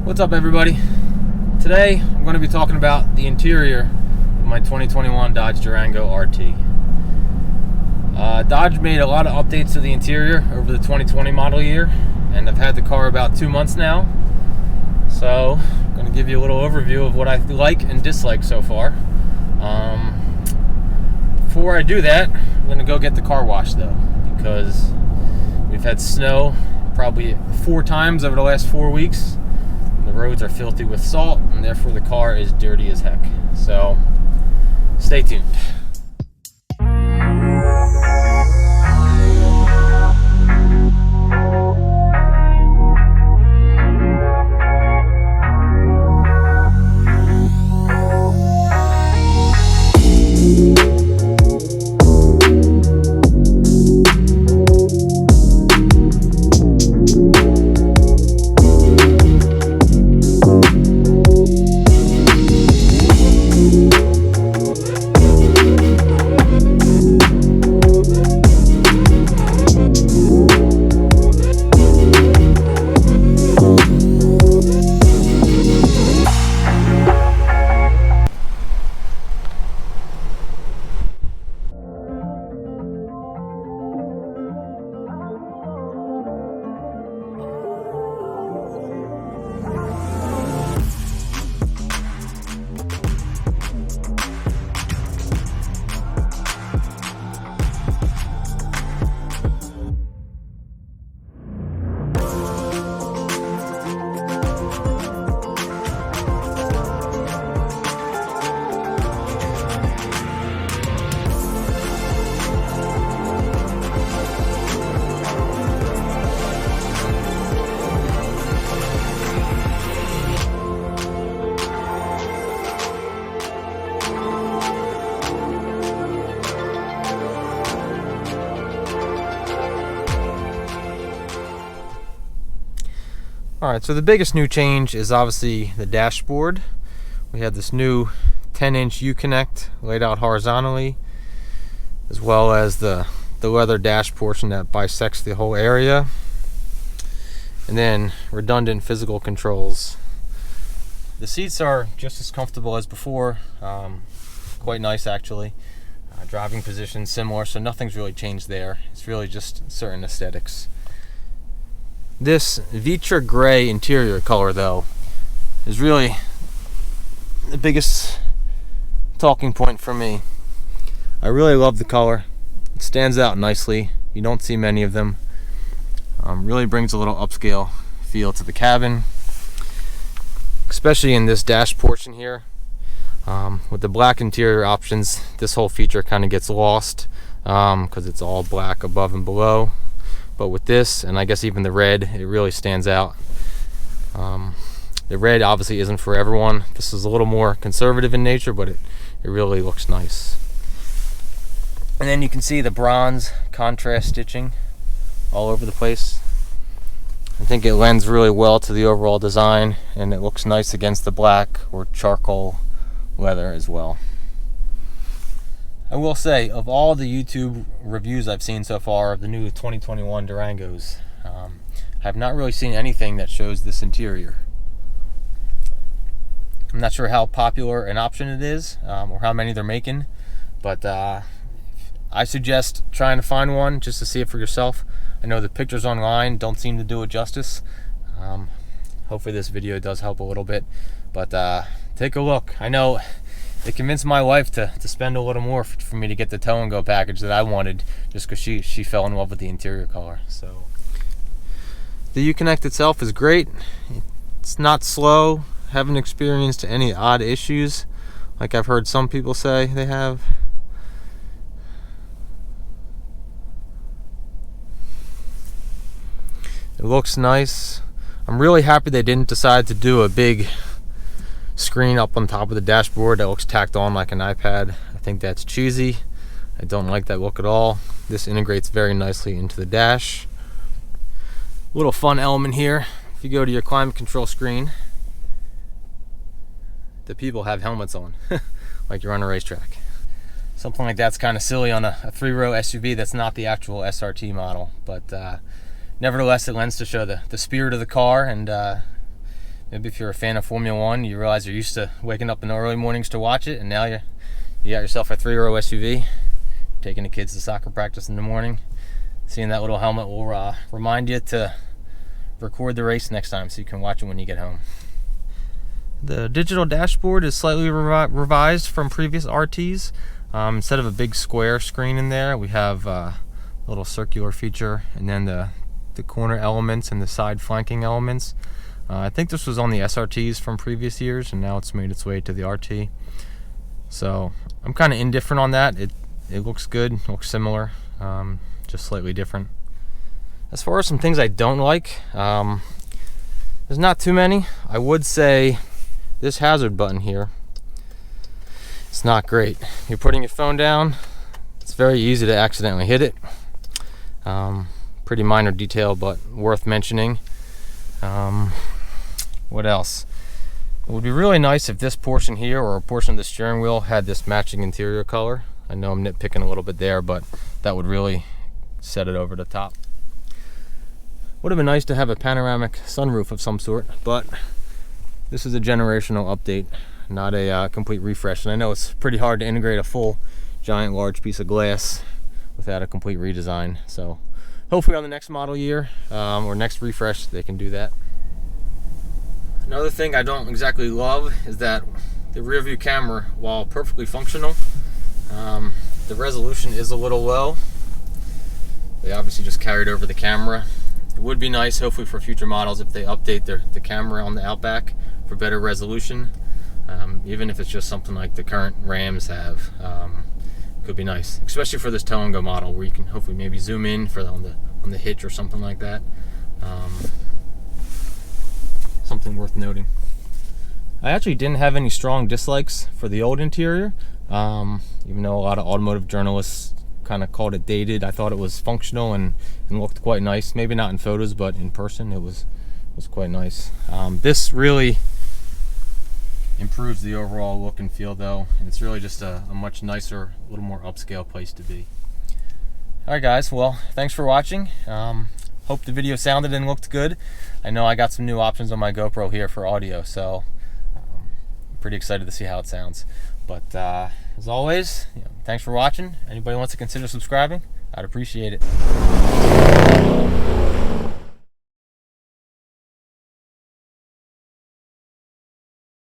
What's up, everybody? Today I'm going to be talking about the interior of my 2021 Dodge Durango RT. Dodge made a lot of updates to the interior over the 2020 model year, and I've had the car about 2 months now. So I'm going to give you a little overview of what I like and dislike so far. Before I do that, I'm going to go get the car washed though, because we've had snow probably 4 times over the last 4 weeks. The roads are filthy with salt, and therefore the car is dirty as heck. So, stay tuned. Alright, so the biggest new change is obviously the dashboard. We have this new 10-inch U-connect laid out horizontally, as well as the leather dash portion that bisects the whole area, and then redundant physical controls. The seats are just as comfortable as before, quite nice actually. Driving position similar, so nothing's really changed there. It's really just certain aesthetics. This Vitra Gray interior color, though, is really the biggest talking point for me. I really love the color. It stands out nicely. You don't see many of them. Really brings a little upscale feel to the cabin, especially in this dash portion here. With the black interior options, this whole feature kind of gets lost because it's all black above and below. But with this, and I guess even the red, it really stands out. The red obviously isn't for everyone. This is a little more conservative in nature, but it really looks nice. And then you can see the bronze contrast stitching all over the place. I think it lends really well to the overall design, and it looks nice against the black or charcoal leather as well. I will say, of all the YouTube reviews I've seen so far of the new 2021 Durangos, I have not really seen anything that shows this interior. I'm not sure how popular an option it is, or how many they're making, but I suggest trying to find one just to see it for yourself. I know the pictures online don't seem to do it justice. Hopefully this video does help a little bit, but take a look. I know it convinced my wife to spend a little more for me to get the tow and go package that I wanted, just because she fell in love with the interior color. So the U-connect itself is great. It's not slow. Haven't experienced any odd issues like I've heard some people say they have. It looks nice. I'm really happy they didn't decide to do a big screen up on top of the dashboard that looks tacked on like an iPad. I think that's cheesy. I don't like that look at all. This integrates very nicely into the dash. Little fun element here, if you go to your climate control screen, the people have helmets on like you're on a racetrack. Something like that's kind of silly on a 3-row SUV that's not the actual SRT model, but nevertheless it lends to show the spirit of the car and Maybe if you're a fan of Formula One, you realize you're used to waking up in the early mornings to watch it, and now you got yourself a 3-row SUV, taking the kids to soccer practice in the morning. Seeing that little helmet will remind you to record the race next time so you can watch it when you get home. The digital dashboard is slightly revised from previous RTs. Instead of a big square screen in there, we have a little circular feature, and then the corner elements and the side flanking elements. I think this was on the SRTs from previous years, and now it's made its way to the RT. So I'm kind of indifferent on that. It looks good, looks similar, just slightly different. As far as some things I don't like, there's not too many. I would say this hazard button here, it's not great. You're putting your phone down, it's very easy to accidentally hit it. Pretty minor detail, but worth mentioning. What else? It would be really nice if this portion here, or a portion of the steering wheel, had this matching interior color. I know I'm nitpicking a little bit there, but that would really set it over the top. Would have been nice to have a panoramic sunroof of some sort, but this is a generational update, not a complete refresh. And I know it's pretty hard to integrate a full giant large piece of glass without a complete redesign. So hopefully on the next model year or next refresh they can do that. Another thing I don't exactly love is that the rear view camera, while perfectly functional, the resolution is a little low. They obviously just carried over the camera. It would be nice, hopefully for future models, if they update the camera on the Outback for better resolution. Even if it's just something like the current Rams have, could be nice, especially for this tow and go model, where you can hopefully maybe zoom in on the hitch or something like that. Something worth noting. I actually didn't have any strong dislikes for the old interior, even though a lot of automotive journalists kind of called it dated. I thought it was functional and looked quite nice. Maybe not in photos, but in person it was quite nice. This really improves the overall look and feel, though, and it's really just a much nicer, a little more upscale place to be. Alright guys, well, thanks for watching. Hope the video sounded and looked good. I know I got some new options on my GoPro here for audio, so I'm pretty excited to see how it sounds. But as always, thanks for watching. Anybody wants to consider subscribing, I'd appreciate it.